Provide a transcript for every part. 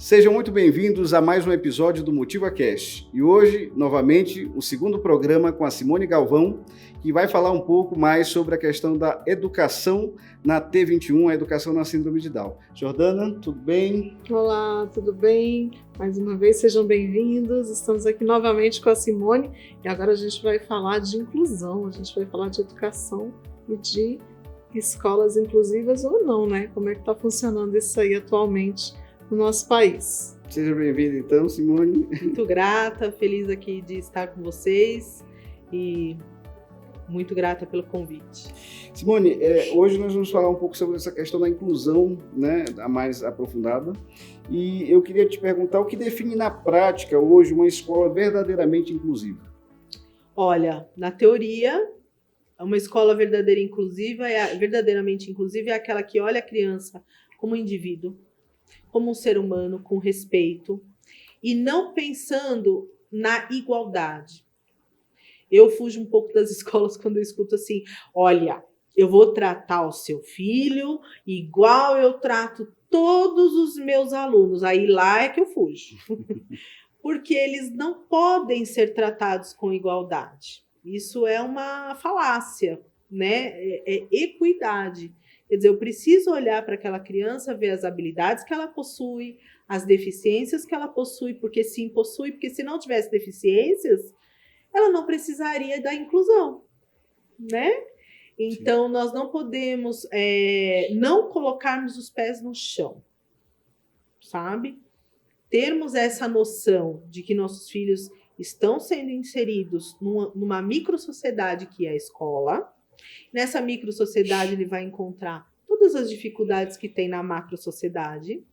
Sejam muito bem-vindos a mais um episódio do MotivaCast. E hoje, novamente, o segundo programa com a Simone Galvão, que vai falar um pouco mais sobre a questão da educação na T21, a educação na síndrome de Down. Jordana, tudo bem? Olá, tudo bem? Mais uma vez, sejam bem-vindos. Estamos aqui novamente com a Simone e agora a gente vai falar de inclusão, a gente vai falar de educação e de escolas inclusivas ou não, né? Como é que está funcionando isso aí atualmente no nosso país. Seja bem-vinda então, Simone. Muito grata, feliz aqui de estar com vocês e muito grata pelo convite. Simone, hoje nós vamos falar um pouco sobre essa questão da inclusão, né, a mais aprofundada. E eu queria te perguntar o que define na prática hoje uma escola verdadeiramente inclusiva? Olha, na teoria, uma escola verdadeiramente inclusiva é aquela que olha a criança como indivíduo, como um ser humano, com respeito, e não pensando na igualdade. Eu fujo um pouco das escolas quando eu escuto assim, olha, eu vou tratar o seu filho igual eu trato todos os meus alunos. Aí lá é que eu fujo. Porque eles não podem ser tratados com igualdade. Isso é uma falácia, né? É equidade. Quer dizer, eu preciso olhar para aquela criança, ver as habilidades que ela possui, as deficiências que ela possui, porque sim, possui, porque se não tivesse deficiências, ela não precisaria da inclusão, né? Então, nós não podemos não colocarmos os pés no chão, sabe? Termos essa noção de que nossos filhos estão sendo inseridos numa microsociedade que é a escola. Nessa microsociedade ele vai encontrar todas as dificuldades que tem na macrosociedade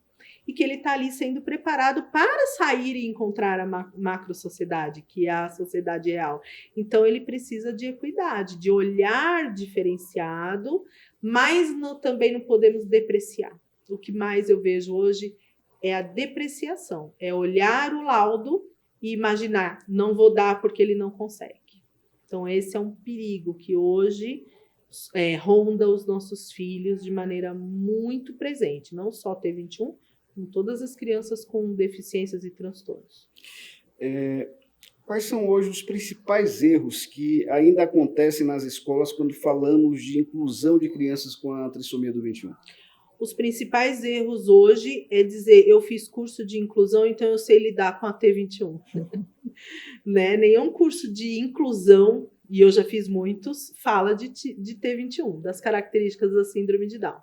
e que ele está ali sendo preparado para sair e encontrar a macrosociedade, que é a sociedade real. Então ele precisa de equidade, de olhar diferenciado, mas também não podemos depreciar. O que mais eu vejo hoje é a depreciação, é olhar o laudo e imaginar, não vou dar porque ele não consegue. Então, esse é um perigo que hoje ronda os nossos filhos de maneira muito presente. Não só T21, com todas as crianças com deficiências e transtornos. Quais são hoje os principais erros que ainda acontecem nas escolas quando falamos de inclusão de crianças com a trissomia do 21? Os principais erros hoje é dizer, eu fiz curso de inclusão, então eu sei lidar com a T21. Né? Nenhum curso de inclusão, e eu já fiz muitos, fala de T21, das características da síndrome de Down.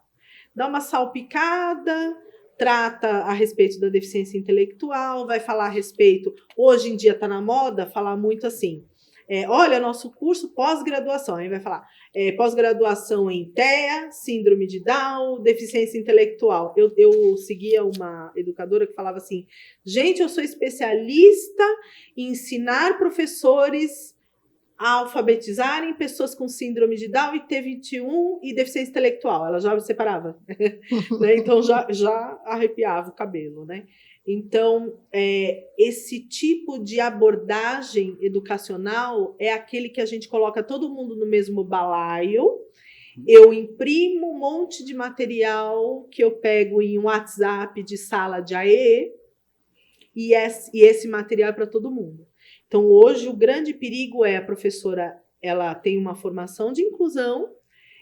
Dá uma salpicada, trata a respeito da deficiência intelectual, vai falar a respeito, hoje em dia está na moda, falar muito assim, olha, nosso curso pós-graduação, aí vai falar pós-graduação em TEA, síndrome de Down, deficiência intelectual. Eu seguia uma educadora que falava assim, gente, eu sou especialista em ensinar professores a alfabetizarem pessoas com síndrome de Down e T21 e deficiência intelectual. Ela já separava, né? Então já arrepiava o cabelo, né? Então, esse tipo de abordagem educacional é aquele que a gente coloca todo mundo no mesmo balaio. Eu imprimo um monte de material que eu pego em um WhatsApp de sala de AE e esse material é para todo mundo. Então, hoje, o grande perigo é a professora, ela tem uma formação de inclusão,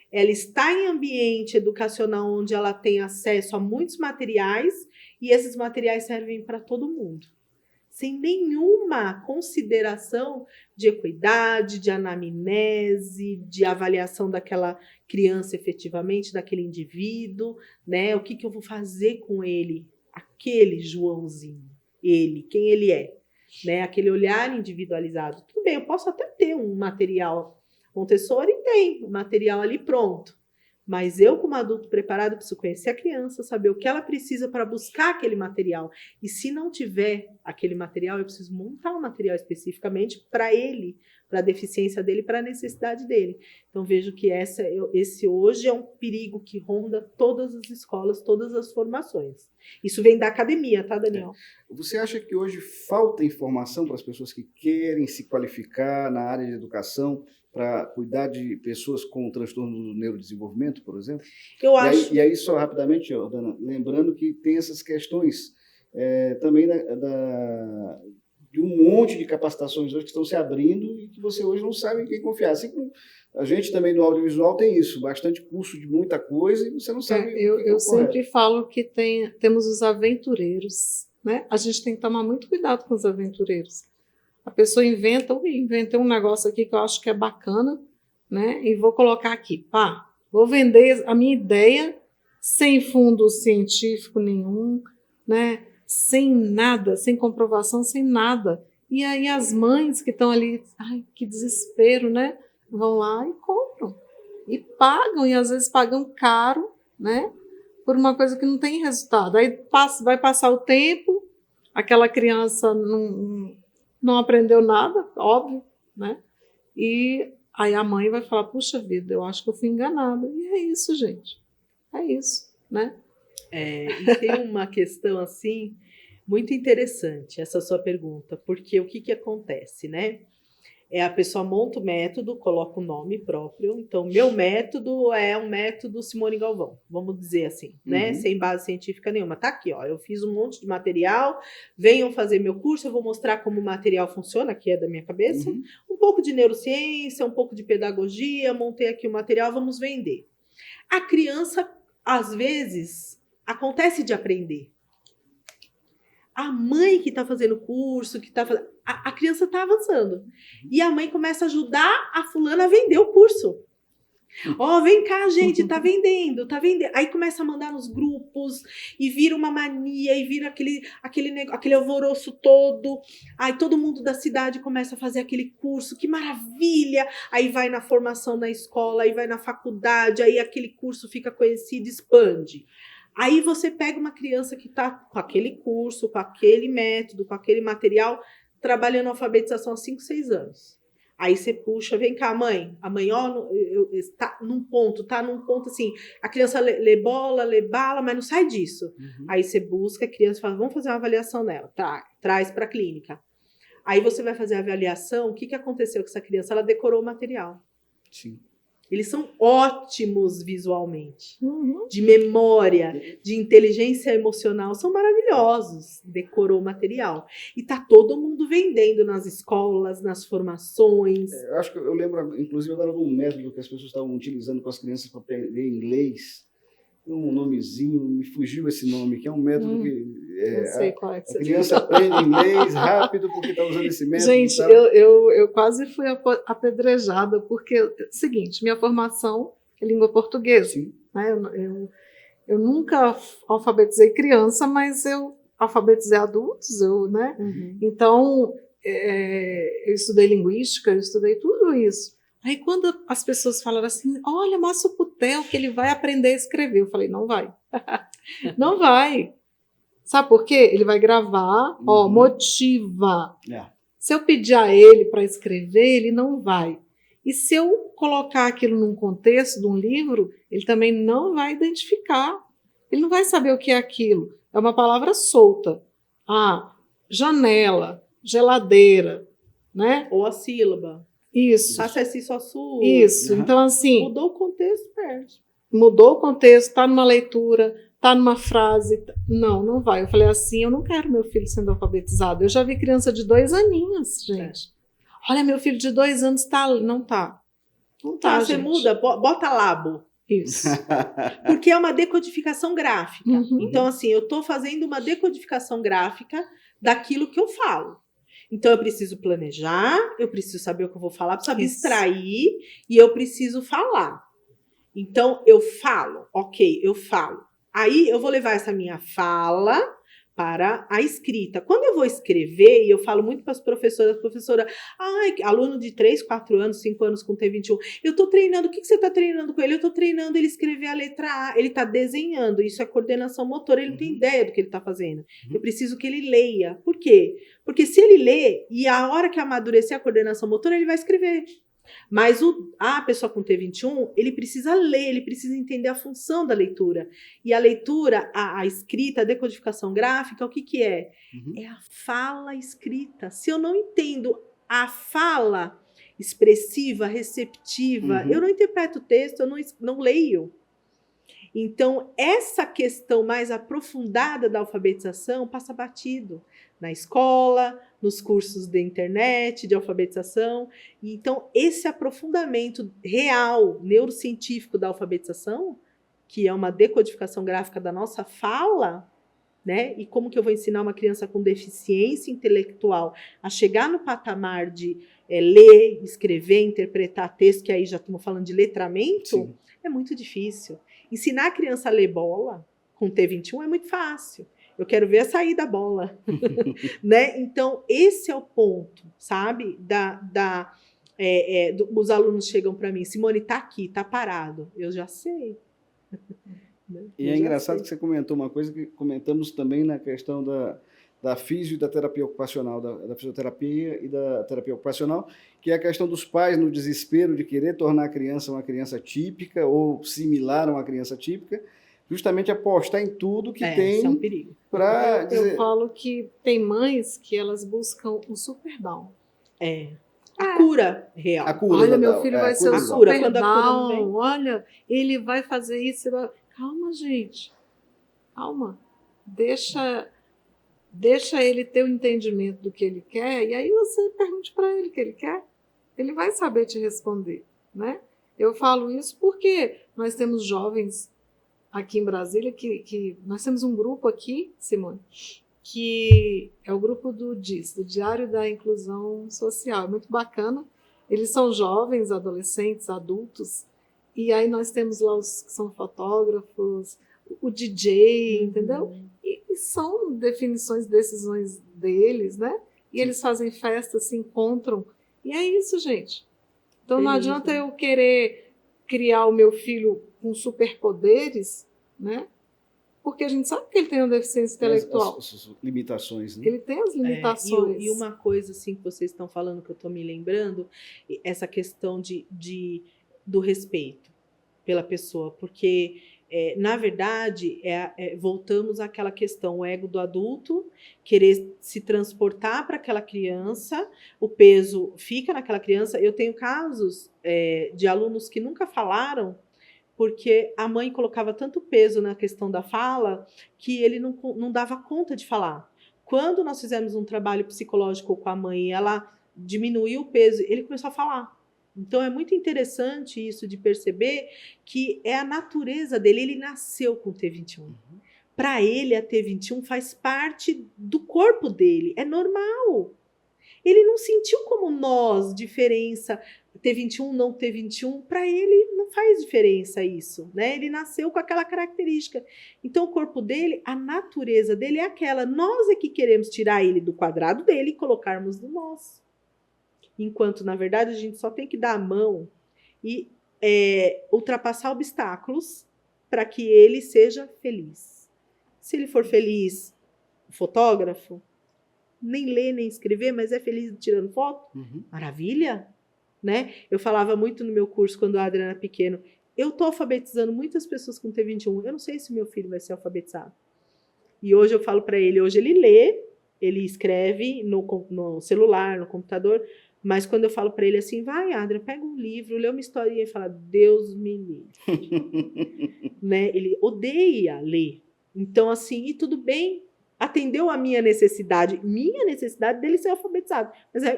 ela está em ambiente educacional onde ela tem acesso a muitos materiais e esses materiais servem para todo mundo, sem nenhuma consideração de equidade, de anamnese, de avaliação daquela criança efetivamente, daquele indivíduo, né? O que eu vou fazer com ele, aquele Joãozinho, ele, quem ele é, né? Aquele olhar individualizado. Tudo bem, eu posso até ter um material Montessori tem o material ali pronto, mas eu, como adulto preparado, preciso conhecer a criança, saber o que ela precisa para buscar aquele material. E se não tiver aquele material, eu preciso montar um material especificamente para ele, para a deficiência dele, para a necessidade dele. Então, vejo que esse hoje é um perigo que ronda todas as escolas, todas as formações. Isso vem da academia, tá, Daniel? Você acha que hoje falta informação para as pessoas que querem se qualificar na área de educação para cuidar de pessoas com transtorno do neurodesenvolvimento, por exemplo? Eu acho. E aí, só rapidamente, Jordana, lembrando que tem essas questões também de um monte de capacitações hoje que estão se abrindo e que você hoje não sabe em quem confiar. Assim como a gente também no audiovisual tem isso, bastante curso de muita coisa e você não sabe o que é Eu o sempre correto. falo que temos os aventureiros, né? A gente tem que tomar muito cuidado com os aventureiros. A pessoa inventei um negócio aqui que eu acho que é bacana, né? E vou colocar aqui, vou vender a minha ideia sem fundo científico nenhum, né? Sem nada, sem comprovação, sem nada. E aí as mães que estão ali, ai, que desespero, né? Vão lá e compram. E pagam, e às vezes pagam caro, né? Por uma coisa que não tem resultado. Aí vai passar o tempo, aquela criança não aprendeu nada, óbvio, né? E aí a mãe vai falar, puxa vida, eu acho que eu fui enganada. E é isso, gente. É isso, né? E tem uma questão, assim, muito interessante, essa sua pergunta, porque o que acontece, né? A pessoa monta o método, coloca o nome próprio. Então, meu método é um método Simone Galvão, vamos dizer assim, né? Sem base científica nenhuma. Tá aqui, ó. Eu fiz um monte de material, venham fazer meu curso, eu vou mostrar como o material funciona, que é da minha cabeça. Um pouco de neurociência, um pouco de pedagogia, montei aqui o material, vamos vender. A criança, às vezes, acontece de aprender. A mãe que está fazendo o curso, que está fazendo... A criança está avançando. E a mãe começa a ajudar a fulana a vender o curso. Vem cá, gente, tá vendendo. Aí começa a mandar nos grupos e vira uma mania e vira aquele alvoroço todo. Aí todo mundo da cidade começa a fazer aquele curso, que maravilha! Aí vai na formação na escola, aí vai na faculdade, aí aquele curso fica conhecido, expande. Aí você pega uma criança que está com aquele curso, com aquele método, com aquele material, trabalhando alfabetização há 5, 6 anos. Aí você puxa, vem cá, mãe. A mãe, tá num ponto assim, a criança lê bola, lê bala, mas não sai disso. Aí você busca a criança e fala, vamos fazer uma avaliação nela. Traz para a clínica. Aí você vai fazer a avaliação, o que aconteceu com essa criança? Ela decorou o material. Sim. Eles são ótimos visualmente, de memória, de inteligência emocional, são maravilhosos, decorou o material. E tá todo mundo vendendo nas escolas, nas formações. Eu acho que eu lembro, inclusive, agora de um método que as pessoas estavam utilizando com as crianças para aprender inglês. Um nomezinho, me fugiu esse nome, que é um método que não sei qual é que a criança aprende inglês rápido porque está usando esse método. Gente, eu quase fui apedrejada, porque é o seguinte, minha formação é língua portuguesa. Sim. Né? Eu nunca alfabetizei criança, mas eu alfabetizei adultos, né? Então, eu estudei linguística, eu estudei tudo isso. Aí quando as pessoas falaram assim, olha, Massoputel, que ele vai aprender a escrever. Eu falei, não vai. Não vai. Sabe por quê? Ele vai gravar, motiva. Se eu pedir a ele para escrever, ele não vai. E se eu colocar aquilo num contexto de um livro, ele também não vai identificar. Ele não vai saber o que é aquilo. É uma palavra solta. Janela, geladeira, né? Ou a sílaba. Isso. Isso. Então, assim... Mudou o contexto, perde. Mudou o contexto, está numa leitura, está numa frase. Não vai. Eu falei assim, eu não quero meu filho sendo alfabetizado. Eu já vi criança de 2 aninhos, gente. Olha, meu filho de 2 anos não tá. Não tá, você gente. muda, bota labo. Isso. Porque é uma decodificação gráfica. Então, assim, eu estou fazendo uma decodificação gráfica daquilo que eu falo. Então, eu preciso planejar, eu preciso saber o que eu vou falar, preciso abstrair e eu preciso falar. Então, eu falo, eu falo. Aí, eu vou levar essa minha fala para a escrita. Quando eu vou escrever, e eu falo muito para as professoras, aluno de 3, 4 anos, 5 anos com T21, eu estou treinando, o que você está treinando com ele? Eu estou treinando ele escrever a letra A, ele está desenhando, isso é coordenação motora, ele não tem ideia do que ele está fazendo. Eu preciso que ele leia. Por quê? Porque se ele lê, e a hora que amadurecer a coordenação motora, ele vai escrever. Mas a pessoa com T21, ele precisa ler, ele precisa entender a função da leitura. E a leitura, a escrita, a decodificação gráfica, o que é? É a fala escrita. Se eu não entendo a fala expressiva, receptiva, eu não interpreto o texto, eu não leio. Então, essa questão mais aprofundada da alfabetização passa batido na escola, nos cursos de internet, de alfabetização. Então, esse aprofundamento real, neurocientífico da alfabetização, que é uma decodificação gráfica da nossa fala, né? E como que eu vou ensinar uma criança com deficiência intelectual a chegar no patamar de ler, escrever, interpretar texto, que aí já estamos falando de letramento, Sim. é muito difícil. Ensinar a criança a ler bola com T21 é muito fácil. Eu quero ver a sair da bola. Né? Então, esse é o ponto, sabe? Os alunos chegam para mim, Simone, tá aqui, tá parado. Eu já sei. Né? E é engraçado que você comentou uma coisa que comentamos também na questão da fisio e da terapia ocupacional, da fisioterapia e da terapia ocupacional, que é a questão dos pais no desespero de querer tornar a criança uma criança típica ou similar a uma criança típica, justamente apostar em tudo que tem. Isso é um perigo. Eu falo que tem mães que elas buscam o super down. A cura real. A cura, olha, meu filho vai ser o cura. super down. Olha, ele vai fazer isso. Calma, gente. Calma. Deixa ele ter o entendimento do que ele quer e aí você pergunte para ele o que ele quer. Ele vai saber te responder, né? Eu falo isso porque nós temos jovens aqui em Brasília que nós temos um grupo aqui, Simone, que é o grupo do DIS, do Diário da Inclusão Social. É muito bacana. Eles são jovens, adolescentes, adultos, e aí nós temos lá os que são fotógrafos, o DJ, entendeu? E são definições, decisões deles, né? E eles fazem festas, se encontram. E é isso, gente. Então não adianta eu querer criar o meu filho com superpoderes, né? Porque a gente sabe que ele tem uma deficiência intelectual. As limitações, né? Ele tem as limitações. E uma coisa assim que vocês estão falando, que eu estou me lembrando, essa questão do respeito pela pessoa, porque na verdade voltamos àquela questão, o ego do adulto querer se transportar para aquela criança, o peso fica naquela criança. Eu tenho casos de alunos que nunca falaram porque a mãe colocava tanto peso na questão da fala que ele não dava conta de falar. Quando nós fizemos um trabalho psicológico com a mãe e ela diminuiu o peso, ele começou a falar. Então, é muito interessante isso de perceber que é a natureza dele. Ele nasceu com T21. Para ele, a T21 faz parte do corpo dele. É normal. Ele não sentiu como nós diferença. T21, não T21. Para ele, não faz diferença isso, né? Ele nasceu com aquela característica. Então, o corpo dele, a natureza dele é aquela. Nós é que queremos tirar ele do quadrado dele e colocarmos no nosso. Enquanto, na verdade, a gente só tem que dar a mão e ultrapassar obstáculos para que ele seja feliz. Se ele for feliz, fotógrafo, nem ler, nem escrever, mas é feliz tirando foto, maravilha, né? Eu falava muito no meu curso, quando o Adriano era pequeno, eu estou alfabetizando muitas pessoas com T21, eu não sei se meu filho vai ser alfabetizado. E hoje eu falo para ele, hoje ele lê, ele escreve no celular, no computador. Mas quando eu falo para ele assim, vai, Adria, pega um livro, lê uma historinha e fala, Deus me livre. Né? Ele odeia ler. Então, assim, e tudo bem, atendeu a minha necessidade dele ser alfabetizado.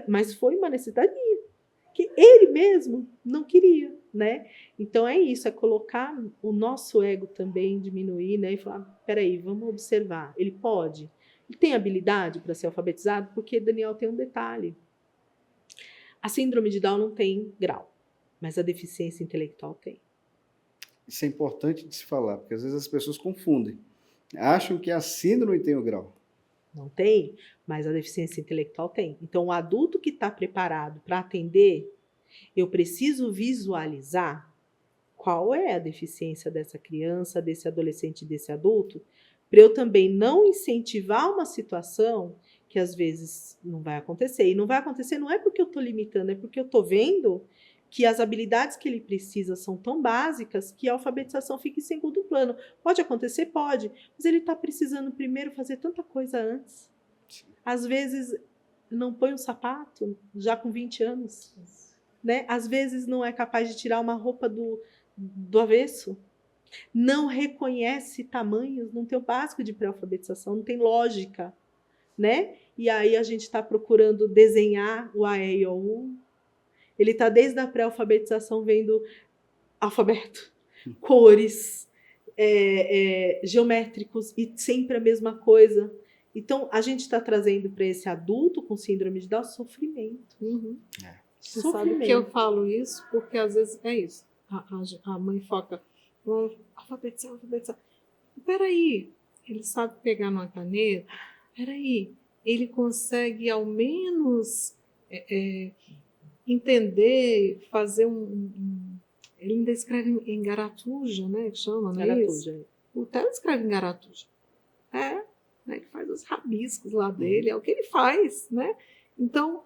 Mas foi uma necessidade minha, que ele mesmo não queria, né? Então, é isso, é colocar o nosso ego também, diminuir, né? E falar, peraí, vamos observar. Ele pode? Ele tem habilidade para ser alfabetizado? Porque, Daniel, tem um detalhe. A síndrome de Down não tem grau, mas a deficiência intelectual tem. Isso é importante de se falar, porque às vezes as pessoas confundem. Acham que a síndrome tem o grau. Não tem, mas a deficiência intelectual tem. Então, o adulto que está preparado para atender, eu preciso visualizar qual é a deficiência dessa criança, desse adolescente, desse adulto, para eu também não incentivar uma situação que às vezes não vai acontecer. E não vai acontecer não é porque eu estou limitando, é porque eu estou vendo que as habilidades que ele precisa são tão básicas que a alfabetização fica em segundo plano. Pode acontecer? Pode. Mas ele está precisando primeiro fazer tanta coisa antes. Às vezes não põe um sapato já com 20 anos. Né? Às vezes não é capaz de tirar uma roupa do avesso. não reconhece tamanhos, não tem o básico de pré-alfabetização, não tem lógica, né? E aí a gente está procurando desenhar o A, E, I, O, U. Ele está desde a pré-alfabetização vendo alfabeto, cores, geométricos e sempre a mesma coisa. Então, a gente está trazendo para esse adulto com síndrome de Down sofrimento. Você sabe que eu falo isso porque às vezes é isso. A mãe foca, vamos alfabetizar. Peraí, ele sabe pegar numa caneta? Peraí, ele consegue ao menos entender, fazer ele ainda escreve em garatuja, né? Que chama, não é isso? O Theo escreve em garatuja. Né? Ele faz os rabiscos lá dele, é o que ele faz, né? Então,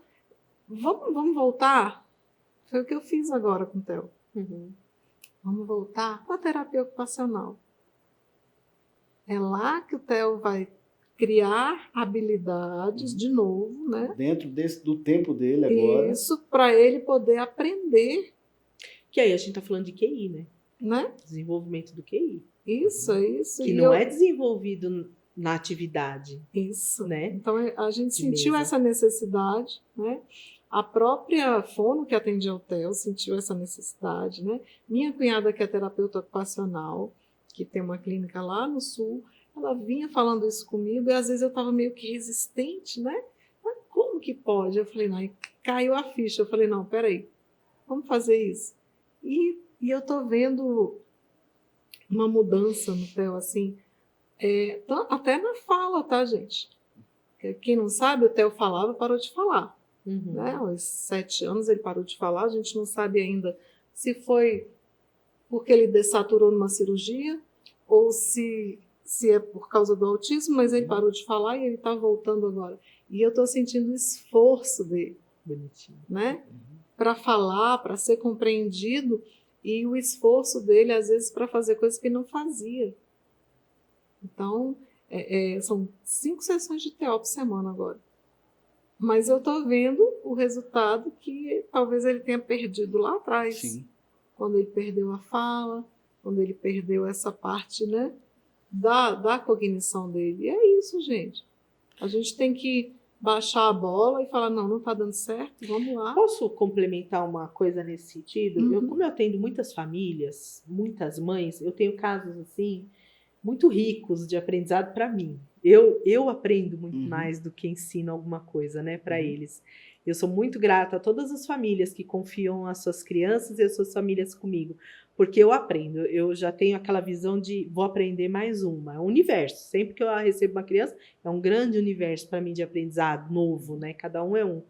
vamos voltar? Foi o que eu fiz agora com o Theo. Vamos voltar com a terapia ocupacional. É lá que o Theo vai criar habilidades de novo, né? Dentro do tempo dele agora. Isso, para ele poder aprender. Que aí a gente está falando de QI, né? Desenvolvimento do QI. Isso. Que não é desenvolvido na atividade. Isso. Né? Então, a gente sentiu essa necessidade, né? A própria fono que atendia o Theo sentiu essa necessidade, né? Minha cunhada, que é terapeuta ocupacional, que tem uma clínica lá no Sul, ela vinha falando isso comigo e às vezes eu estava meio que resistente, né? Mas como que pode? Eu falei, não, aí caiu a ficha. Eu falei, não, peraí, vamos fazer isso. E eu tô vendo uma mudança no Theo, assim, até na fala, tá, gente? Quem não sabe, o Theo falava, parou de falar. Né? Aos 7 anos ele parou de falar, a gente não sabe ainda se foi porque ele dessaturou numa cirurgia ou se é por causa do autismo, mas ele parou de falar e ele está voltando agora. E eu estou sentindo o esforço dele, né? Para falar, para ser compreendido, e o esforço dele, às vezes, para fazer coisas que ele não fazia. Então, são 5 sessões de TO por semana agora. Mas eu estou vendo o resultado que talvez ele tenha perdido lá atrás. Sim. Quando ele perdeu a fala, quando ele perdeu essa parte, né, da cognição dele. E é isso, gente. A gente tem que baixar a bola e falar, não está dando certo, vamos lá. Posso complementar uma coisa nesse sentido? Como eu atendo muitas famílias, muitas mães, eu tenho casos assim muito ricos de aprendizado para mim. Eu aprendo muito mais do que ensino alguma coisa, né, para eles. Eu sou muito grata a todas as famílias que confiam as suas crianças e as suas famílias comigo, porque eu aprendo. Eu já tenho aquela visão de vou aprender mais uma. É um universo. Sempre que eu recebo uma criança, é um grande universo para mim de aprendizado novo, né? Cada um é um.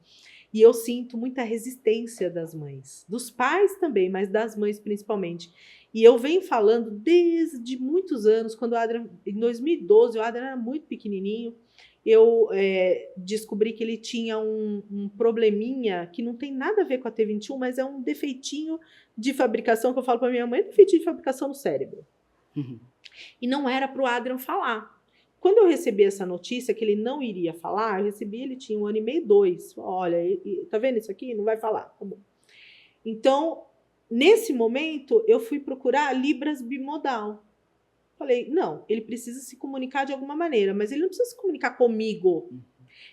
E eu sinto muita resistência das mães, dos pais também, mas das mães principalmente. E eu venho falando desde muitos anos, quando o Adrian, em 2012, o Adrian era muito pequenininho, eu descobri que ele tinha um probleminha que não tem nada a ver com a T21, mas é um defeitinho de fabricação, que eu falo para minha mãe, é um defeitinho de fabricação no cérebro. E não era para o Adrian falar. Quando eu recebi essa notícia que ele não iria falar, eu recebi, ele tinha 1 ano e meio, 2. Olha, tá vendo isso aqui? Não vai falar. Tá bom. Então, nesse momento, eu fui procurar Libras bimodal. Falei, não, ele precisa se comunicar de alguma maneira, mas ele não precisa se comunicar comigo.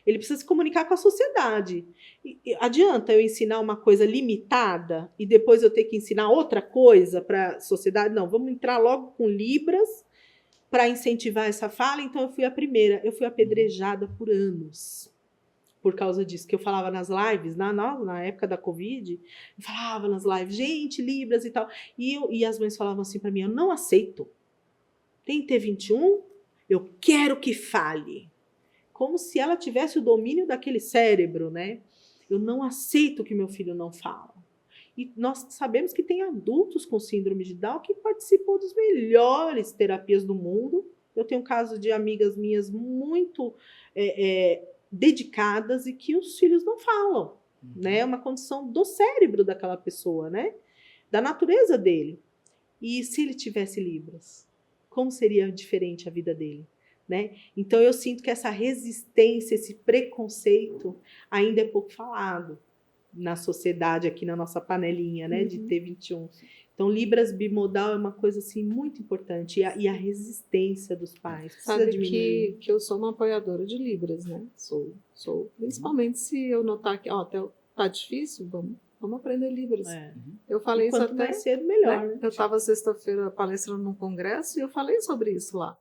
Ele precisa se comunicar com a sociedade. Adianta eu ensinar uma coisa limitada e depois eu ter que ensinar outra coisa para a sociedade? Não, vamos entrar logo com Libras para incentivar essa fala. Então, eu fui a primeira. Eu fui apedrejada por anos por causa disso, que eu falava nas lives, na época da Covid, eu falava nas lives, gente, Libras e tal. E as mães falavam assim para mim, eu não aceito. Tem T21, eu quero que fale. Como se ela tivesse o domínio daquele cérebro, né? Eu não aceito que meu filho não fala. E nós sabemos que tem adultos com síndrome de Down que participam das melhores terapias do mundo. Eu tenho um caso de amigas minhas muito dedicadas e que os filhos não falam. Né? É uma condição do cérebro daquela pessoa, né? Da natureza dele. E se ele tivesse Libras? Como seria diferente a vida dele? Né? Então, eu sinto que essa resistência, esse preconceito ainda é pouco falado na sociedade, aqui na nossa panelinha, né, de T21. Então, Libras bimodal é uma coisa assim muito importante. E a resistência dos pais. Sabe que eu sou uma apoiadora de Libras, né? Sou. Principalmente se eu notar que até tá difícil, vamos aprender Libras. Eu falei Quanto isso até mais cedo, melhor. né? Eu estava sexta-feira palestrando num congresso e eu falei sobre isso lá.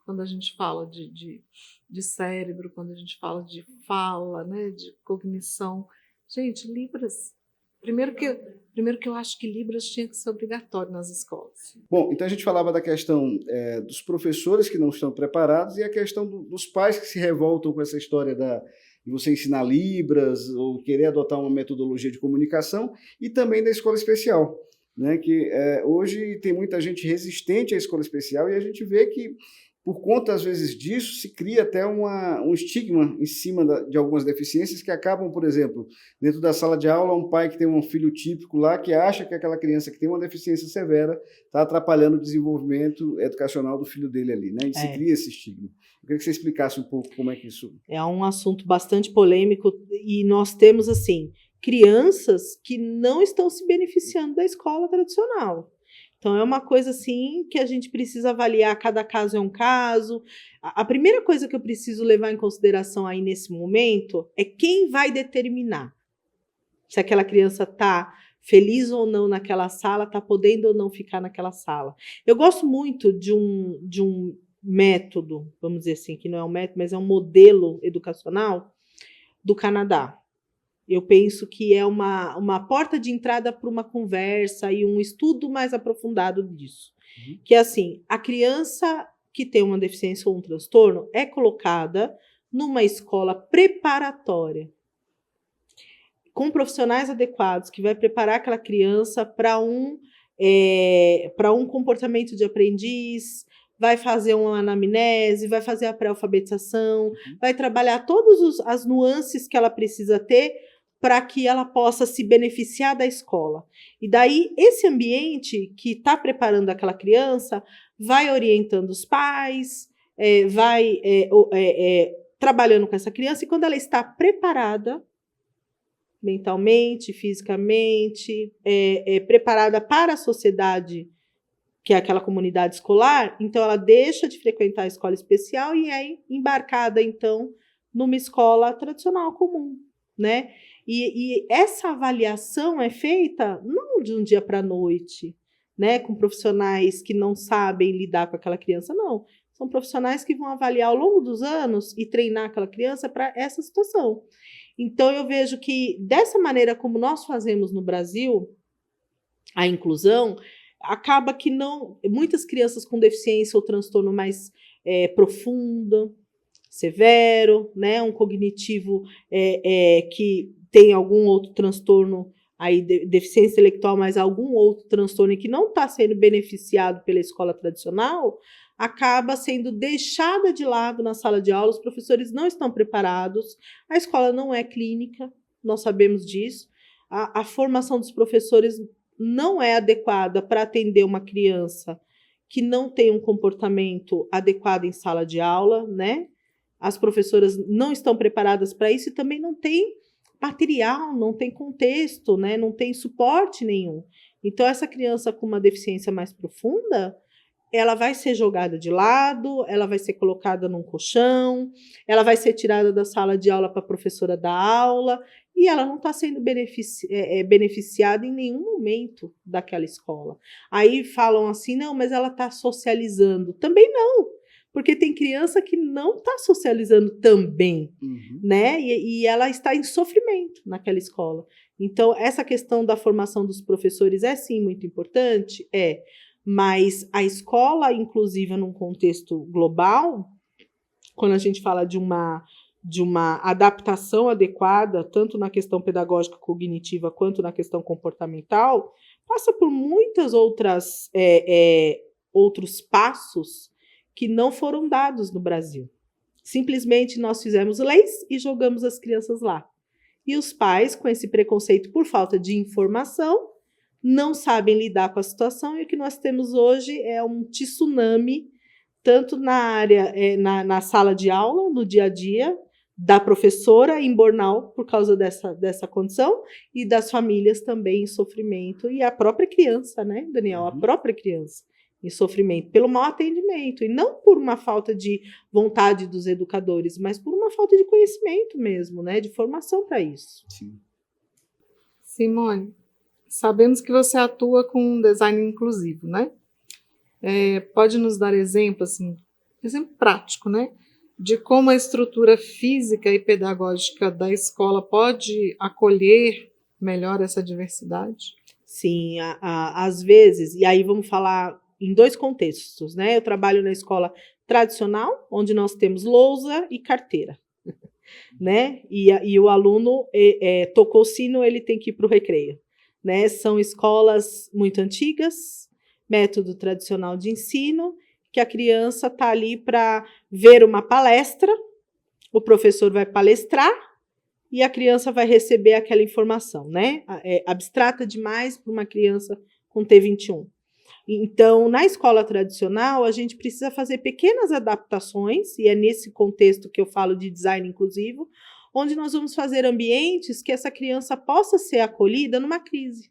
Quando a gente fala de cérebro, quando a gente fala de fala, né? De cognição. Gente, Libras... Primeiro que eu acho que Libras tinha que ser obrigatório nas escolas. Bom, então a gente falava da questão dos professores que não estão preparados e a questão dos pais que se revoltam com essa história de você ensinar Libras ou querer adotar uma metodologia de comunicação e também da escola especial, né? Que hoje tem muita gente resistente à escola especial e a gente vê que por conta, às vezes, disso, se cria até um estigma em cima de algumas deficiências que acabam, por exemplo, dentro da sala de aula, um pai que tem um filho típico lá que acha que aquela criança que tem uma deficiência severa está atrapalhando o desenvolvimento educacional do filho dele ali, né? E se cria esse estigma. Eu queria que você explicasse um pouco como é que isso... É um assunto bastante polêmico e nós temos, assim, crianças que não estão se beneficiando da escola tradicional. Então, é uma coisa, assim, que a gente precisa avaliar, cada caso é um caso. A primeira coisa que eu preciso levar em consideração aí nesse momento é quem vai determinar se aquela criança está feliz ou não naquela sala, está podendo ou não ficar naquela sala. Eu gosto muito de um método, vamos dizer assim, que não é um método, mas é um modelo educacional do Canadá. Eu penso que é uma porta de entrada para uma conversa e um estudo mais aprofundado disso. Que é assim, a criança que tem uma deficiência ou um transtorno é colocada numa escola preparatória, com profissionais adequados, que vai preparar aquela criança para um comportamento de aprendiz, vai fazer uma anamnese, vai fazer a pré-alfabetização, vai trabalhar todas as nuances que ela precisa ter para que ela possa se beneficiar da escola. E daí, esse ambiente que está preparando aquela criança vai orientando os pais, vai trabalhando com essa criança, e quando ela está preparada, mentalmente, fisicamente, preparada para a sociedade, que é aquela comunidade escolar, então ela deixa de frequentar a escola especial e é embarcada, então, numa escola tradicional comum, né? E essa avaliação é feita não de um dia para a noite, né, com profissionais que não sabem lidar com aquela criança, não. São profissionais que vão avaliar ao longo dos anos e treinar aquela criança para essa situação. Então, eu vejo que, dessa maneira como nós fazemos no Brasil, a inclusão, acaba que muitas crianças com deficiência ou transtorno mais profundo, severo, né, um cognitivo que tem algum outro transtorno, aí, deficiência intelectual, mas algum outro transtorno que não está sendo beneficiado pela escola tradicional, acaba sendo deixada de lado na sala de aula, os professores não estão preparados, a escola não é clínica, nós sabemos disso, a formação dos professores não é adequada para atender uma criança que não tem um comportamento adequado em sala de aula, né? As professoras não estão preparadas para isso e também não tem material, não tem contexto, né? Não tem suporte nenhum. Então, essa criança com uma deficiência mais profunda, ela vai ser jogada de lado, ela vai ser colocada num colchão, ela vai ser tirada da sala de aula para a professora dar aula, e ela não está sendo beneficiada em nenhum momento daquela escola. Aí falam assim, não, mas ela está socializando. Também não, porque tem criança que não está socializando também, né? E ela está em sofrimento naquela escola. Então, essa questão da formação dos professores é sim muito importante, mas a escola inclusiva num contexto global, quando a gente fala de uma adaptação adequada, tanto na questão pedagógica cognitiva quanto na questão comportamental, passa por muitas outros passos que não foram dados no Brasil. Simplesmente nós fizemos leis e jogamos as crianças lá. E os pais, com esse preconceito por falta de informação, não sabem lidar com a situação, e o que nós temos hoje é um tsunami, tanto na área, na sala de aula, no dia a dia, da professora em burnout por causa dessa condição e das famílias também em sofrimento e a própria criança, né, Daniel? A própria criança em sofrimento pelo mau atendimento e não por uma falta de vontade dos educadores, mas por uma falta de conhecimento mesmo, né, de formação para isso. Sim. Simone, sabemos que você atua com um design inclusivo, né? Pode nos dar exemplo, assim, exemplo prático, né? De como a estrutura física e pedagógica da escola pode acolher melhor essa diversidade? Sim, às vezes, e aí vamos falar em 2 contextos, né? Eu trabalho na escola tradicional, onde nós temos lousa e carteira, né? E o aluno tocou o sino, ele tem que ir para o recreio, né? São escolas muito antigas, método tradicional de ensino, que a criança está ali para ver uma palestra, o professor vai palestrar e a criança vai receber aquela informação, né? É abstrata demais para uma criança com T21. Então, na escola tradicional, a gente precisa fazer pequenas adaptações, e é nesse contexto que eu falo de design inclusivo, onde nós vamos fazer ambientes que essa criança possa ser acolhida numa crise.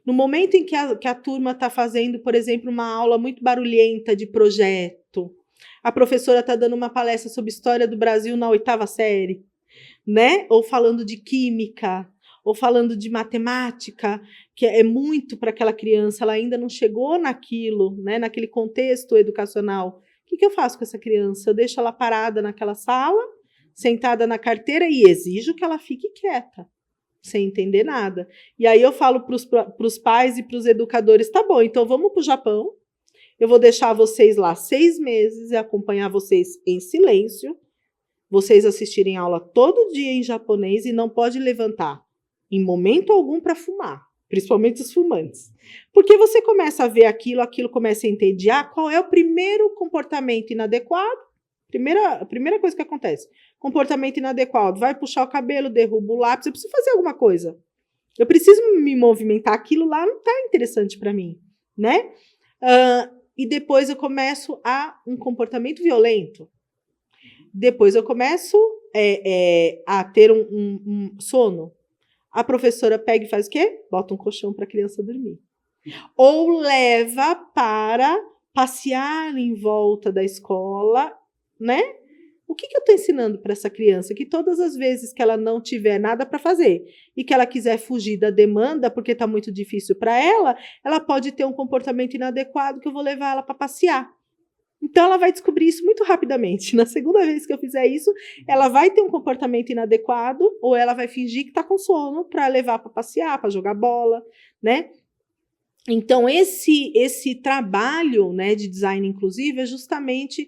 No momento em que a turma está fazendo, por exemplo, uma aula muito barulhenta de projeto, a professora está dando uma palestra sobre história do Brasil na 8ª série, né? Ou falando de química, ou falando de matemática, que é muito para aquela criança, ela ainda não chegou naquilo, né? Naquele contexto educacional. O que eu faço com essa criança? Eu deixo ela parada naquela sala, sentada na carteira e exijo que ela fique quieta, sem entender nada. E aí eu falo para os pais e para os educadores, tá bom, então vamos para o Japão, eu vou deixar vocês lá 6 meses e acompanhar vocês em silêncio, vocês assistirem aula todo dia em japonês e não pode levantar em momento algum para fumar, principalmente os fumantes. Porque você começa a ver aquilo começa a entediar, qual é o primeiro comportamento inadequado? A primeira coisa que acontece, comportamento inadequado, vai puxar o cabelo, derruba o lápis, eu preciso fazer alguma coisa. Eu preciso me movimentar, aquilo lá não está interessante para mim, né? E depois eu começo a um comportamento violento. Depois eu começo a ter um sono. A professora pega e faz o quê? Bota um colchão para a criança dormir. Ou leva para passear em volta da escola, né? O que eu estou ensinando para essa criança? Que todas as vezes que ela não tiver nada para fazer e que ela quiser fugir da demanda porque está muito difícil para ela pode ter um comportamento inadequado que eu vou levar ela para passear. Então, ela vai descobrir isso muito rapidamente. Na segunda vez que eu fizer isso, ela vai ter um comportamento inadequado ou ela vai fingir que está com sono para levar para passear, para jogar bola, né? Então, esse trabalho, né, de design inclusivo é justamente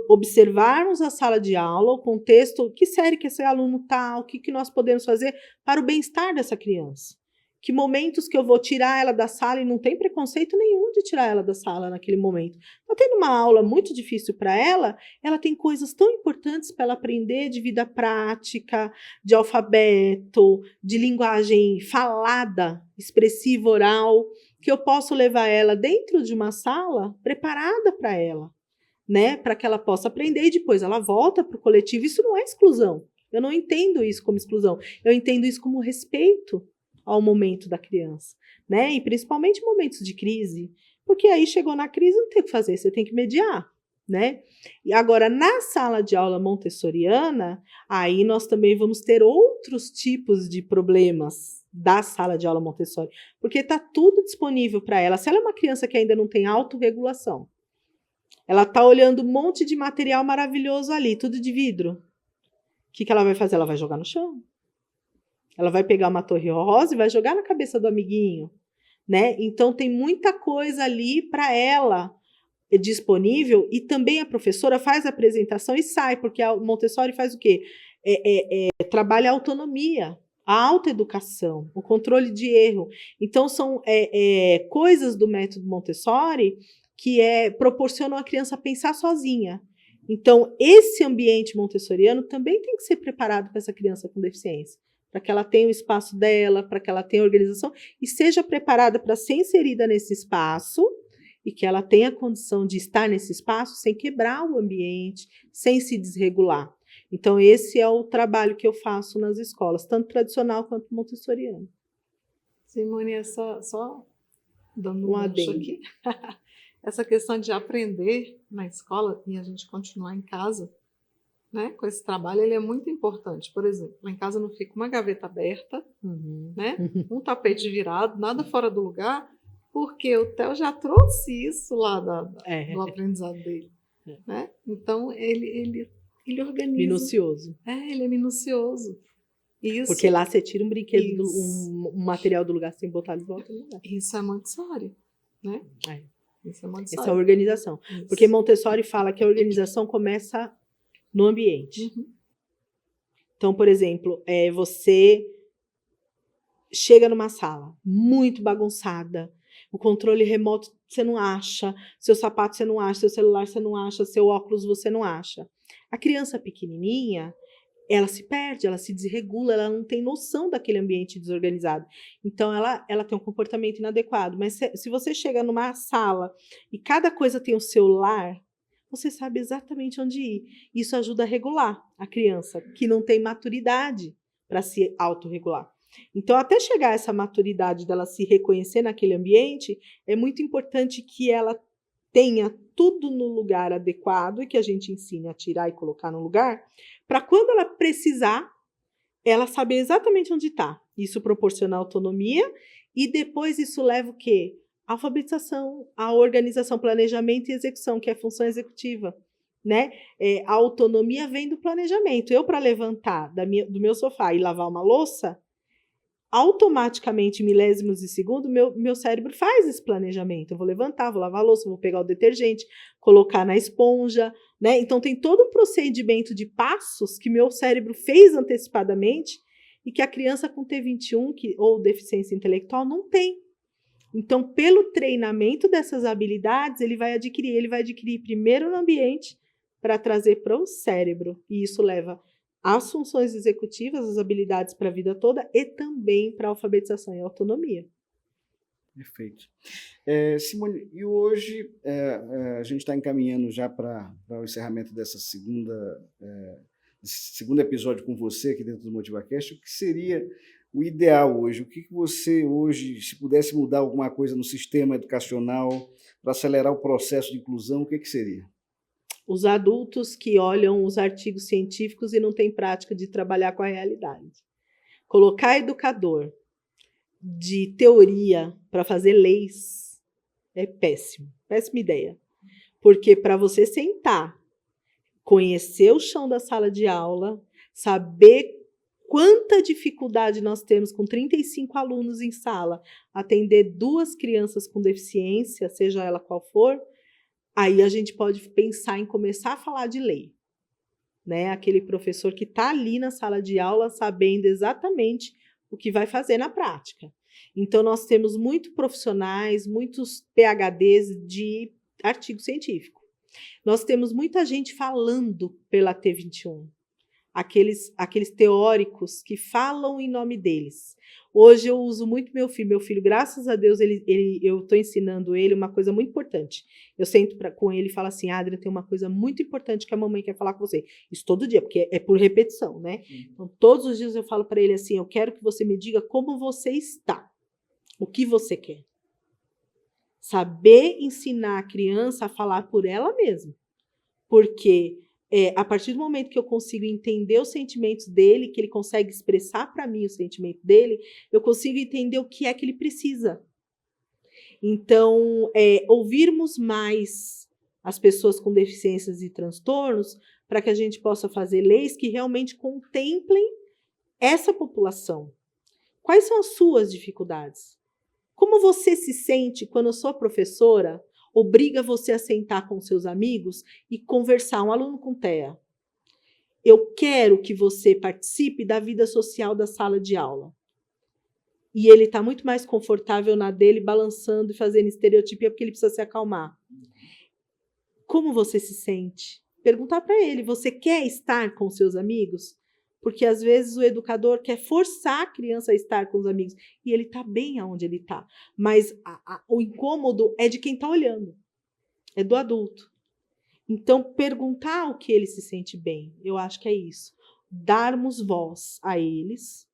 observarmos a sala de aula, o contexto, que série que esse aluno está, o que nós podemos fazer para o bem-estar dessa criança. Que momentos que eu vou tirar ela da sala e não tem preconceito nenhum de tirar ela da sala naquele momento. Está tendo uma aula muito difícil para ela tem coisas tão importantes para ela aprender de vida prática, de alfabeto, de linguagem falada, expressiva, oral, que eu posso levar ela dentro de uma sala preparada para ela, né? Para que ela possa aprender e depois ela volta para o coletivo. Isso não é exclusão. Eu não entendo isso como exclusão. Eu entendo isso como respeito ao momento da criança, né? E principalmente em momentos de crise, porque aí chegou na crise, não tem o que fazer, você tem que mediar, né? E agora, na sala de aula montessoriana, aí nós também vamos ter outros tipos de problemas da sala de aula Montessori, porque está tudo disponível para ela. Se ela é uma criança que ainda não tem autorregulação, ela está olhando um monte de material maravilhoso ali, tudo de vidro, o que ela vai fazer? Ela vai jogar no chão. Ela vai pegar uma torre rosa e vai jogar na cabeça do amiguinho, né? Então, tem muita coisa ali para ela disponível e também a professora faz a apresentação e sai, porque a Montessori faz o quê? Trabalha a autonomia, a autoeducação, o controle de erro. Então, são coisas do método Montessori que proporcionam a criança pensar sozinha. Então, esse ambiente montessoriano também tem que ser preparado para essa criança com deficiência, para que ela tenha o espaço dela, para que ela tenha organização e seja preparada para ser inserida nesse espaço e que ela tenha a condição de estar nesse espaço sem quebrar o ambiente, sem se desregular. Então, esse é o trabalho que eu faço nas escolas, tanto tradicional quanto montessoriano. Simone, só dando Um um gancho adendo. aqui, essa questão de aprender na escola e a gente continuar em casa, né, com esse trabalho, ele é muito importante. Por exemplo, lá em casa não fica uma gaveta aberta, né, um tapete virado, nada fora do lugar, porque o Theo já trouxe isso lá do aprendizado dele. Né? Então, ele organiza. Minucioso. Ele é minucioso. Isso, porque lá você tira um brinquedo, um material do lugar sem botar de volta no lugar. Isso é Montessori, né? Isso é Montessori. Essa é a organização. Isso. Porque Montessori fala que a organização começa no ambiente. Então, por exemplo, você chega numa sala muito bagunçada, o controle remoto você não acha, seu sapato você não acha, seu celular você não acha, seu óculos você não acha. A criança pequenininha, ela se perde, ela se desregula, ela não tem noção daquele ambiente desorganizado. Então, ela tem um comportamento inadequado. Mas se você chega numa sala e cada coisa tem o seu lar, você sabe exatamente onde ir. Isso ajuda a regular a criança, que não tem maturidade para se autorregular. Então, até chegar a essa maturidade dela se reconhecer naquele ambiente, é muito importante que ela tenha tudo no lugar adequado e que a gente ensine a tirar e colocar no lugar, para quando ela precisar, ela saber exatamente onde está. Isso proporciona autonomia e depois isso leva o quê? A alfabetização, a organização, planejamento e execução, que é a função executiva. Né? A autonomia vem do planejamento. Eu, para levantar do meu sofá e lavar uma louça, automaticamente, milésimos de segundo, meu cérebro faz esse planejamento. Eu vou levantar, vou lavar a louça, vou pegar o detergente, colocar na esponja, né? Então, tem todo um procedimento de passos que meu cérebro fez antecipadamente e que a criança com T21 ou deficiência intelectual não tem. Então, pelo treinamento dessas habilidades, ele vai adquirir primeiro no ambiente para trazer para o cérebro. E isso leva as funções executivas, as habilidades para a vida toda e também para a alfabetização e autonomia. Perfeito. Simone, e hoje a gente está encaminhando já para o encerramento dessa segundo episódio com você aqui dentro do MotivaCast. O que seria o ideal hoje? O que você hoje, se pudesse mudar alguma coisa no sistema educacional para acelerar o processo de inclusão, o que seria? Os adultos que olham os artigos científicos e não têm prática de trabalhar com a realidade. Colocar educador de teoria para fazer leis é péssimo. Péssima ideia. Porque para você sentar, conhecer o chão da sala de aula, saber quanta dificuldade nós temos com 35 alunos em sala, atender 2 crianças com deficiência, seja ela qual for, aí a gente pode pensar em começar a falar de lei. Né? Aquele professor que está ali na sala de aula sabendo exatamente o que vai fazer na prática. Então, nós temos muitos profissionais, muitos PhDs de artigo científico. Nós temos muita gente falando pela T21. Aqueles teóricos que falam em nome deles. Hoje eu uso muito meu filho, graças a Deus, eu estou ensinando ele uma coisa muito importante. Eu sento com ele e falo assim, Adrian, tem uma coisa muito importante que a mamãe quer falar com você. Isso todo dia, porque é por repetição, né? Então, todos os dias eu falo para ele assim, eu quero que você me diga como você está, o que você quer. Saber ensinar a criança a falar por ela mesma. Porque a partir do momento que eu consigo entender os sentimentos dele, que ele consegue expressar para mim o sentimento dele, eu consigo entender o que é que ele precisa. Então, ouvirmos mais as pessoas com deficiências e transtornos para que a gente possa fazer leis que realmente contemplem essa população. Quais são as suas dificuldades? Como você se sente quando a sua professora obriga você a sentar com seus amigos e conversar, um aluno com TEA? Eu quero que você participe da vida social da sala de aula. E ele está muito mais confortável na dele, balançando e fazendo estereotipia, porque ele precisa se acalmar. Como você se sente? Perguntar para ele, você quer estar com seus amigos? Porque às vezes o educador quer forçar a criança a estar com os amigos e ele está bem aonde ele está. Mas o incômodo é de quem está olhando, é do adulto. Então, perguntar o que ele se sente bem, eu acho que é isso. Darmos voz a eles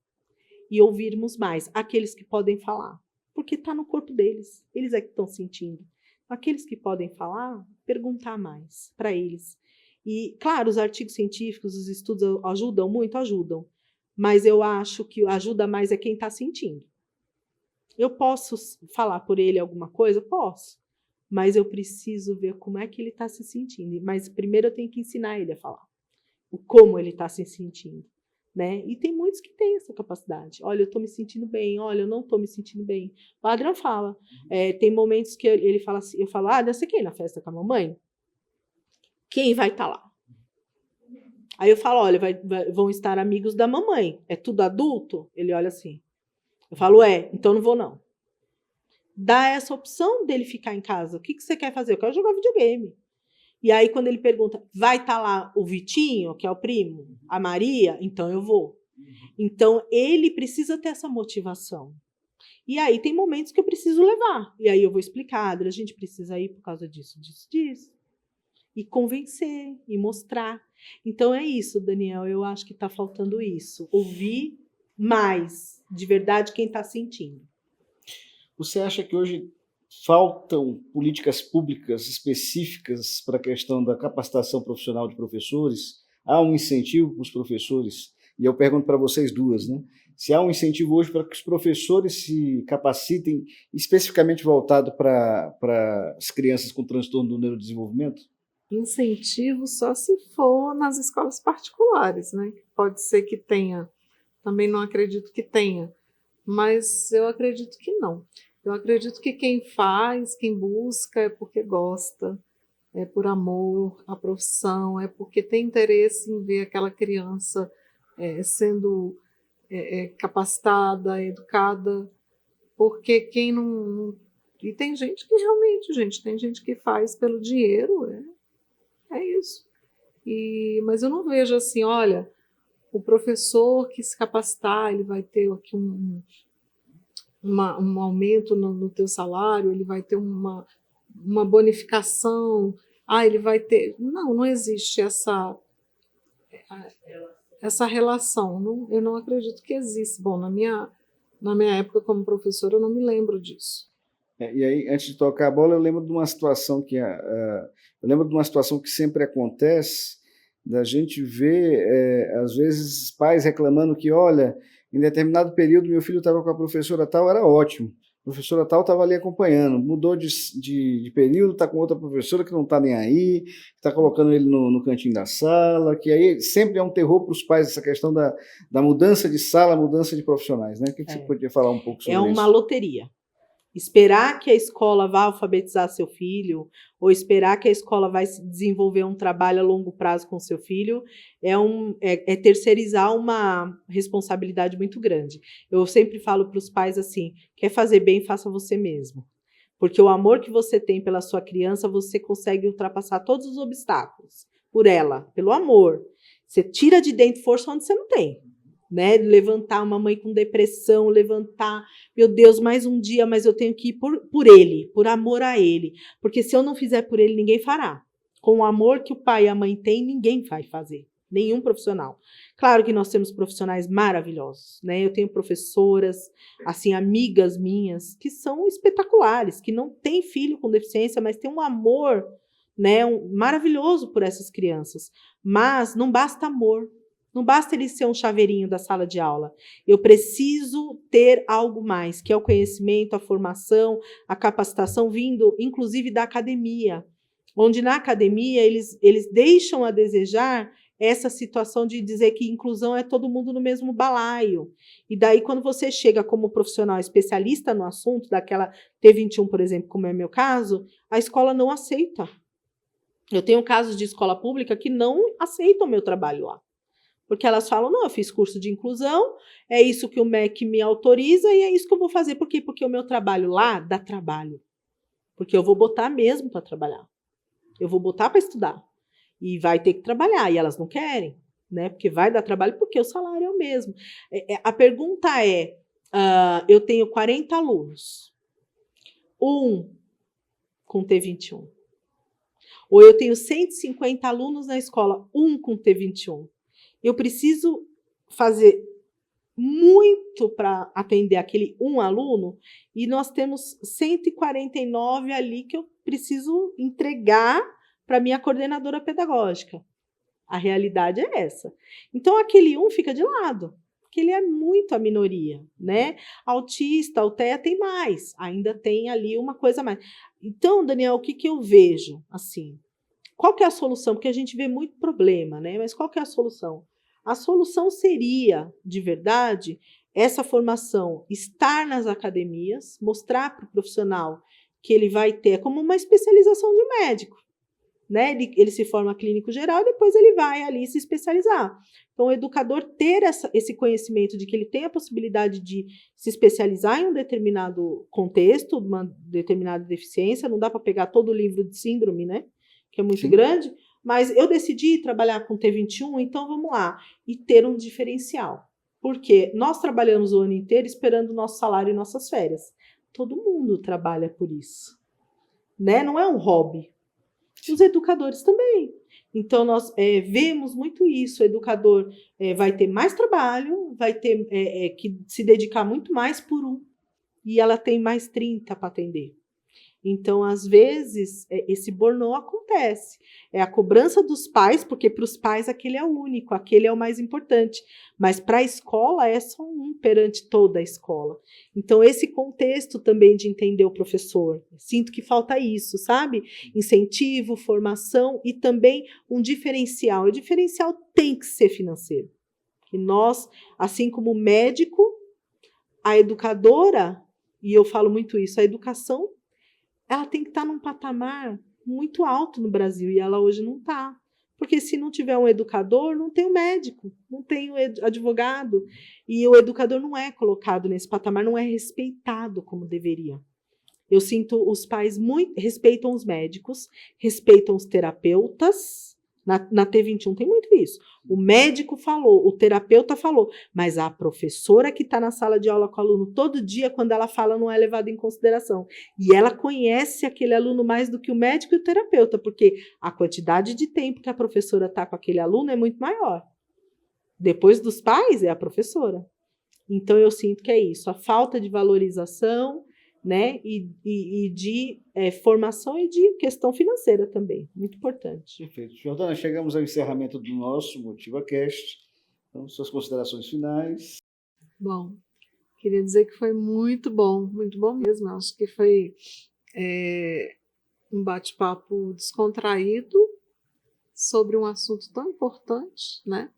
e ouvirmos mais aqueles que podem falar, porque está no corpo deles, eles é que estão sentindo. Aqueles que podem falar, perguntar mais para eles. E, claro, os artigos científicos, os estudos ajudam muito, ajudam, mas eu acho que ajuda mais é quem está sentindo. Eu posso falar por ele alguma coisa? Posso, mas eu preciso ver como é que ele está se sentindo. Mas primeiro eu tenho que ensinar ele a falar, o como ele está se sentindo. Né? E tem muitos que têm essa capacidade. Olha, eu estou me sentindo bem, olha, eu não estou me sentindo bem. O Adrian fala, tem momentos que ele fala assim, eu falo, você quer ir na festa com a mamãe? Quem vai estar lá? Aí eu falo, olha, vão estar amigos da mamãe. É tudo adulto? Ele olha assim. Eu falo, então não vou não. Dá essa opção dele ficar em casa. O que você quer fazer? Eu quero jogar videogame. E aí, quando ele pergunta, vai estar lá o Vitinho, que é o primo, a Maria? Então eu vou. Então, ele precisa ter essa motivação. E aí, tem momentos que eu preciso levar. E aí, eu vou explicar, a gente precisa ir por causa disso, disso, disso. E convencer, e mostrar. Então, é isso, Daniel, eu acho que está faltando isso. Ouvir mais, de verdade, quem está sentindo. Você acha que hoje faltam políticas públicas específicas para a questão da capacitação profissional de professores? Há um incentivo para os professores? E eu pergunto para vocês duas, né? Se há um incentivo hoje para que os professores se capacitem, especificamente voltado para as crianças com transtorno do neurodesenvolvimento? Incentivo só se for nas escolas particulares, né? Pode ser que tenha, também não acredito que tenha, mas eu acredito que não. Eu acredito que quem faz, quem busca, é porque gosta, é por amor à profissão, é porque tem interesse em ver aquela criança sendo capacitada, educada, porque quem não... E tem gente que realmente, tem gente que faz pelo dinheiro, é isso. Mas eu não vejo assim, olha, o professor que se capacitar, ele vai ter aqui um aumento no teu salário, ele vai ter uma bonificação, ele vai ter... Não existe essa relação, eu não acredito que existe. Bom, na minha época como professora, eu não me lembro disso. E aí, antes de tocar a bola, eu lembro de uma situação que sempre acontece, da gente ver, às vezes, pais reclamando que, olha, em determinado período meu filho estava com a professora tal, era ótimo, a professora tal estava ali acompanhando, mudou de período, está com outra professora que não está nem aí, está colocando ele no cantinho da sala, que aí sempre é um terror para os pais essa questão da mudança de sala, mudança de profissionais, né? O que você poderia falar um pouco sobre isso? É uma loteria. Esperar que a escola vá alfabetizar seu filho, ou esperar que a escola vai desenvolver um trabalho a longo prazo com seu filho, é terceirizar uma responsabilidade muito grande. Eu sempre falo para os pais assim, quer fazer bem, faça você mesmo. Porque o amor que você tem pela sua criança, você consegue ultrapassar todos os obstáculos por ela, pelo amor. Você tira de dentro força onde você não tem. Né, levantar uma mãe com depressão, levantar, meu Deus, mais um dia, mas eu tenho que ir por ele, por amor a ele, porque se eu não fizer por ele, ninguém fará. Com o amor que o pai e a mãe têm, ninguém vai fazer, nenhum profissional. Claro que nós temos profissionais maravilhosos, né? Eu tenho professoras, assim, amigas minhas, que são espetaculares, que não têm filho com deficiência, mas têm um amor, né, maravilhoso por essas crianças, mas não basta amor. Não basta ele ser um chaveirinho da sala de aula. Eu preciso ter algo mais, que é o conhecimento, a formação, a capacitação vindo, inclusive, da academia. Onde na academia eles deixam a desejar essa situação de dizer que inclusão é todo mundo no mesmo balaio. E daí, quando você chega como profissional especialista no assunto, daquela T21, por exemplo, como é meu caso, a escola não aceita. Eu tenho casos de escola pública que não aceitam o meu trabalho lá. Porque elas falam, não, eu fiz curso de inclusão, é isso que o MEC me autoriza e é isso que eu vou fazer. Por quê? Porque o meu trabalho lá dá trabalho. Porque eu vou botar mesmo para trabalhar. Eu vou botar para estudar. E vai ter que trabalhar. E elas não querem, né? Porque vai dar trabalho porque o salário é o mesmo. A pergunta é, eu tenho 40 alunos. Um com T21. Ou eu tenho 150 alunos na escola, um com T21. Eu preciso fazer muito para atender aquele um aluno, e nós temos 149 ali que eu preciso entregar para minha coordenadora pedagógica. A realidade é essa. Então, aquele um fica de lado, porque ele é muito a minoria, né? Autista, TEA tem mais, ainda tem ali uma coisa a mais. Então, Daniel, o que eu vejo? Assim, qual que é a solução? Porque a gente vê muito problema, né? Mas qual que é a solução? A solução seria, de verdade, essa formação estar nas academias, mostrar para o profissional que ele vai ter como uma especialização de médico, né? Ele se forma clínico geral e depois ele vai ali se especializar. Então, o educador ter esse conhecimento de que ele tem a possibilidade de se especializar em um determinado contexto, uma determinada deficiência, não dá para pegar todo o livro de síndrome, né? Que é muito grande, mas eu decidi trabalhar com T21, então vamos lá, e ter um diferencial. Porque nós trabalhamos o ano inteiro esperando o nosso salário e nossas férias. Todo mundo trabalha por isso, né? Não é um hobby. Os educadores também. Então, nós vemos muito isso. O educador vai ter mais trabalho, vai ter que se dedicar muito mais por um, e ela tem mais 30 para atender. Então, às vezes, esse burnout acontece. É a cobrança dos pais, porque para os pais aquele é o único, aquele é o mais importante. Mas para a escola é só um perante toda a escola. Então, esse contexto também de entender o professor. Sinto que falta isso, sabe? Incentivo, formação e também um diferencial. O diferencial tem que ser financeiro. E nós, assim como o médico, a educadora, e eu falo muito isso, a educação ela tem que estar num patamar muito alto no Brasil, e ela hoje não está. Porque se não tiver um educador, não tem um médico, não tem um advogado, e o educador não é colocado nesse patamar, não é respeitado como deveria. Eu sinto os pais respeitam os médicos, respeitam os terapeutas. Na T21 tem muito isso. O médico falou, o terapeuta falou, mas a professora que está na sala de aula com o aluno todo dia, quando ela fala, não é levada em consideração. E ela conhece aquele aluno mais do que o médico e o terapeuta, porque a quantidade de tempo que a professora está com aquele aluno é muito maior. Depois dos pais, é a professora. Então, eu sinto que é isso, a falta de valorização, né, e de formação e de questão financeira também, muito importante. Perfeito. Jordana, chegamos ao encerramento do nosso MotivaCast. Então, suas considerações finais. Bom, queria dizer que foi muito bom mesmo. Acho que foi um bate-papo descontraído sobre um assunto tão importante, né,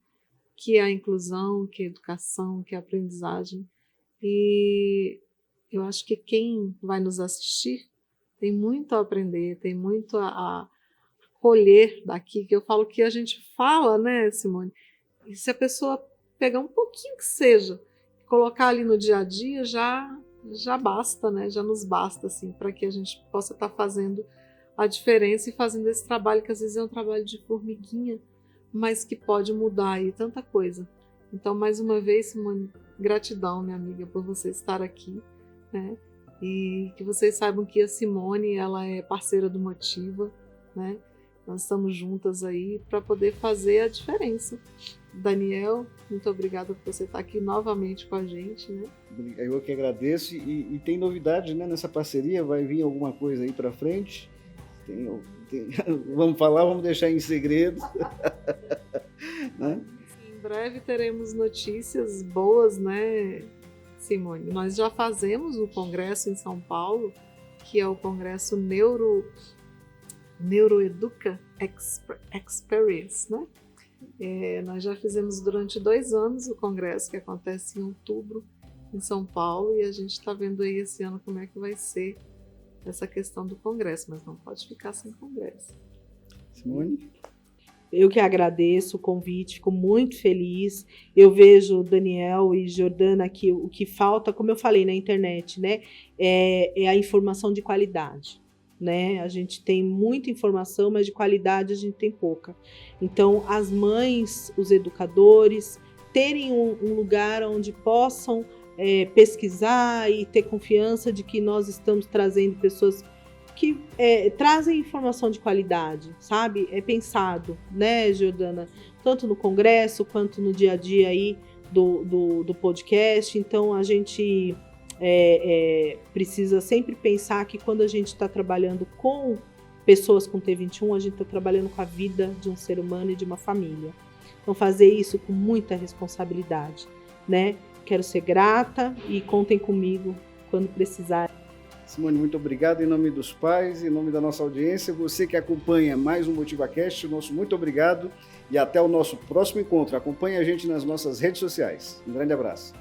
que é a inclusão, que é a educação, que é a aprendizagem. E eu acho que quem vai nos assistir tem muito a aprender, tem muito a colher daqui, que eu falo que a gente fala, né, Simone? E se a pessoa pegar um pouquinho que seja, colocar ali no dia a dia, já basta, né? Já nos basta, assim, para que a gente possa estar fazendo a diferença e fazendo esse trabalho, que às vezes é um trabalho de formiguinha, mas que pode mudar aí tanta coisa. Então, mais uma vez, Simone, gratidão, minha amiga, por você estar aqui, né? E que vocês saibam que a Simone, ela é parceira do Motiva, né? Nós estamos juntas aí para poder fazer a diferença. Daniel, muito obrigada por você estar aqui novamente com a gente, né? Eu que agradeço, e tem novidade, né, nessa parceria, vai vir alguma coisa aí para frente? Vamos falar, vamos deixar em segredo. Né? Em breve teremos notícias boas, né, Simone? Nós já fazemos o congresso em São Paulo, que é o congresso Neuroeduca Experience, né? Nós já fizemos durante 2 anos o congresso, que acontece em outubro em São Paulo, e a gente está vendo aí esse ano como é que vai ser essa questão do congresso, mas não pode ficar sem congresso. Simone? Eu que agradeço o convite, fico muito feliz. Eu vejo Daniel e Jordana aqui, o que falta, como eu falei na internet, né, é a informação de qualidade. Né? A gente tem muita informação, mas de qualidade a gente tem pouca. Então, as mães, os educadores, terem um lugar onde possam pesquisar e ter confiança de que nós estamos trazendo pessoas que trazem informação de qualidade, sabe? É pensado, né, Jordana? Tanto no congresso quanto no dia a dia aí do podcast. Então, a gente precisa sempre pensar que quando a gente está trabalhando com pessoas com T21, a gente está trabalhando com a vida de um ser humano e de uma família. Então, fazer isso com muita responsabilidade, né? Quero ser grata e contem comigo quando precisar. Simone, muito obrigado em nome dos pais, em nome da nossa audiência. Você que acompanha mais um MotivaCast, nosso muito obrigado e até o nosso próximo encontro. Acompanhe a gente nas nossas redes sociais. Um grande abraço.